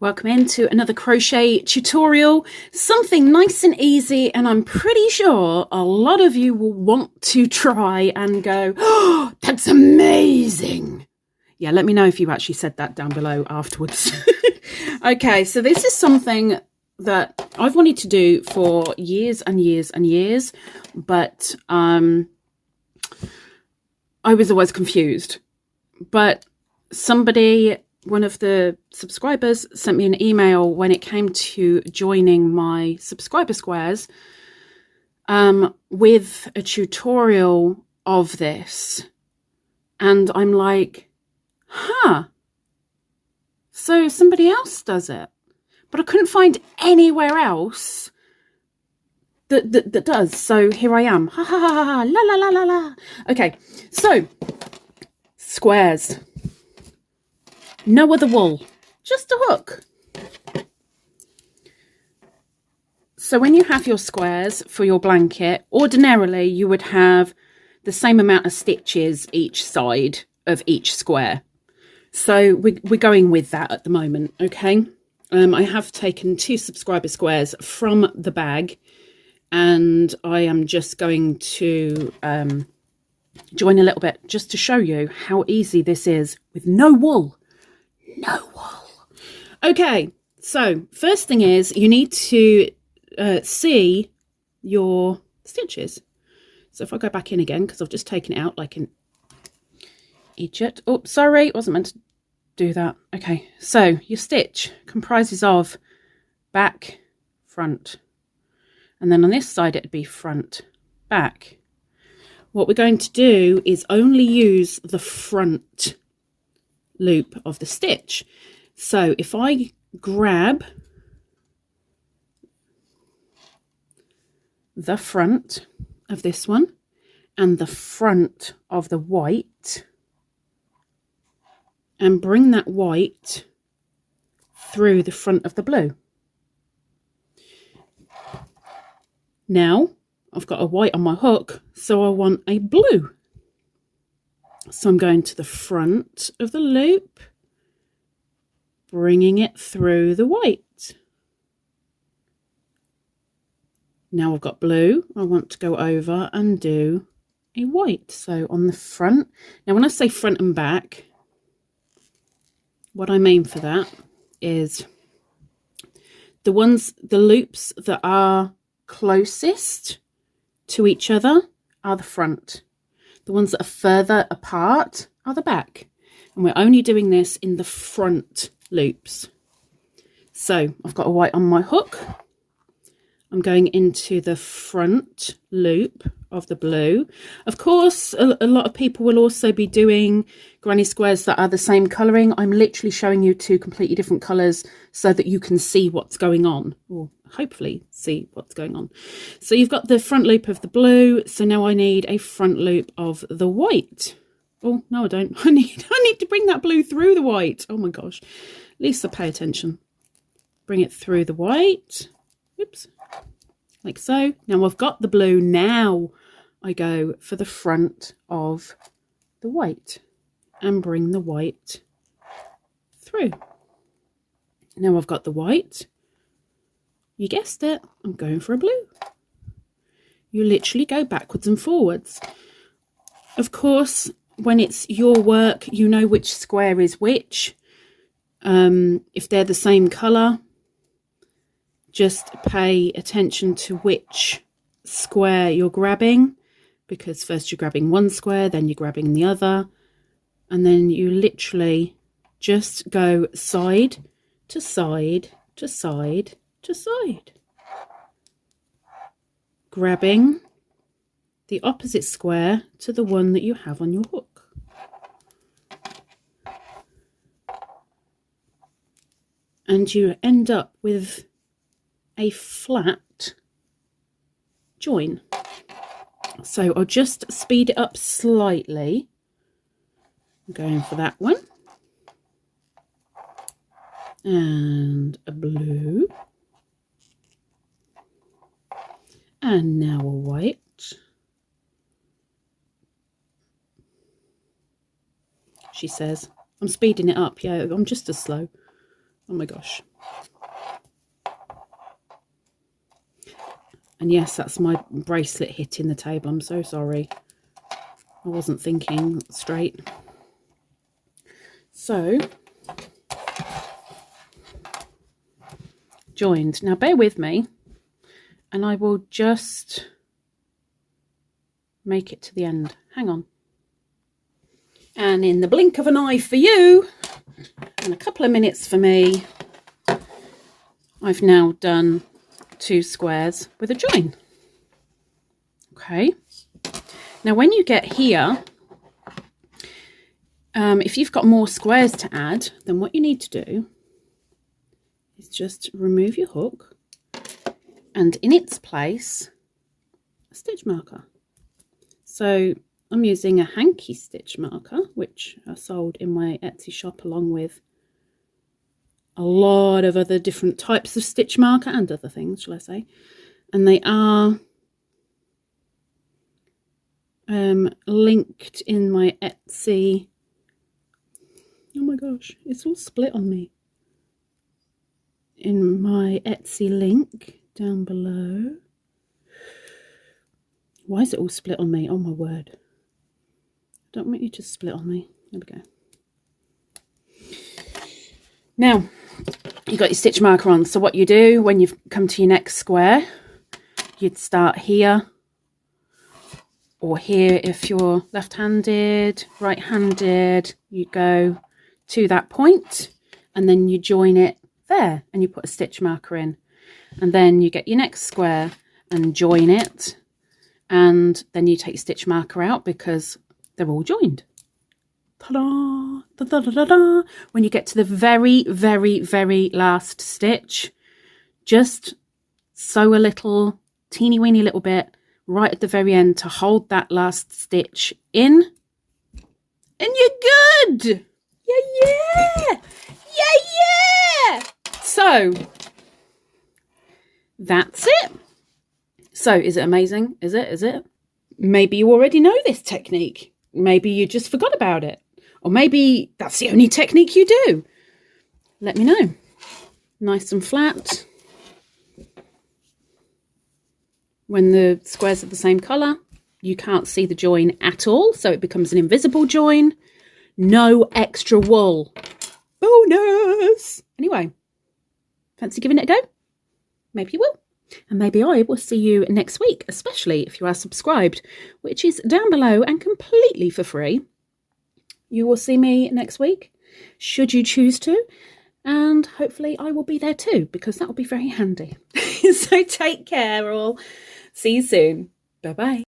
Welcome into another crochet tutorial, something nice and easy, and I'm pretty sure a lot of you will want to try and go, oh, that's amazing. Yeah, let me know if you actually said that down below afterwards. Okay, so this is something that I've wanted to do for years and years and years, but I was always confused. But one of the subscribers sent me an email when it came to joining my subscriber squares with a tutorial of this. And I'm like, huh, so somebody else does it. But I couldn't find anywhere else that does. So here I am. Ha ha ha ha, la la la la la. Okay, so squares. No other wool, just a hook. So when you have your squares for your blanket, ordinarily you would have the same amount of stitches each side of each square. So we're going with that at the moment, okay? I have taken 2 subscriber squares from the bag, and I am just going to join a little bit just to show you how easy this is with no wool. No wool. Okay, so first thing is you need to see your stitches. So if I go back in again, because I've just taken it out like an idiot. Oh, sorry, wasn't meant to do that. Okay, so your stitch comprises of back, front, and then on this side it'd be front, back. What we're going to do is only use the front loop of the stitch. So if I grab the front of this one and the front of the white and bring that white through the front of the blue. Now I've got a white on my hook, so I want a blue. So I'm going to the front of the loop, bringing it through the white. Now I've got blue, I want to go over and do a white. So on the front, now when I say front and back, what I mean for that is the loops that are closest to each other are the front. The ones that are further apart are the back. And we're only doing this in the front loops. So I've got a white on my hook. I'm going into the front loop of the blue. Of course, a lot of people will also be doing granny squares that are the same colouring. I'm literally showing you 2 completely different colours so that you can see what's going on, or hopefully see what's going on. So you've got the front loop of the blue. So now I need a front loop of the white. Oh, no, I don't. I need to bring that blue through the white. Oh my gosh. Lisa, pay attention. Bring it through the white. Oops. Like so. Now I've got the blue. Now I go for the front of the white and bring the white through. Now I've got the white. You guessed it, I'm going for a blue. You literally go backwards and forwards. Of course, when it's your work, you know which square is which. If they're the same colour, just pay attention to which square you're grabbing, because first you're grabbing one square, then you're grabbing the other, and then you literally just go side to side to side to side, grabbing the opposite square to the one that you have on your hook. And you end up with a flat join. So I'll just speed it up slightly. I'm going for that one. And a blue. And now a white. She says, I'm speeding it up. Yeah, I'm just as slow. Oh my gosh. And yes, that's my bracelet hitting the table. I'm so sorry. I wasn't thinking straight. So, joined. Now bear with me, and I will just make it to the end. Hang on. And in the blink of an eye for you, and a couple of minutes for me, I've now done 2 squares with a join. Okay. Now when you get here, if you've got more squares to add, then what you need to do is just remove your hook, and in its place, a stitch marker. So I'm using a hanky stitch marker, which I sold in my Etsy shop along with a lot of other different types of stitch marker and other things, shall I say. And they are linked in my Etsy. Oh my gosh, it's all split on me. In my Etsy link down below. Why is it all split on me? Oh my word. Don't want you to split on me. There we go. Now, you've got your stitch marker on. So what you do when you've come to your next square, you'd start here or here if you're left-handed, right-handed. You go to that point and then you join it there and you put a stitch marker in. And then you get your next square and join it. And then you take your stitch marker out because they're all joined. Ta-da! Da-da-da-da-da. When you get to the very, very, very last stitch, just sew a little, teeny weeny little bit right at the very end to hold that last stitch in. And you're good! Yeah, yeah! Yeah, yeah! So, that's it. So, is it amazing? Is it? Is it? Maybe you already know this technique. Maybe you just forgot about it. Or maybe that's the only technique you do. Let me know. Nice and flat. When the squares are the same colour, you can't see the join at all, so it becomes an invisible join. No extra wool. Bonus! Anyway, fancy giving it a go? Maybe you will. And maybe I will see you next week, especially if you are subscribed, which is down below and completely for free. You will see me next week, should you choose to. And hopefully I will be there too, because that will be very handy. So take care all. See you soon. Bye-bye.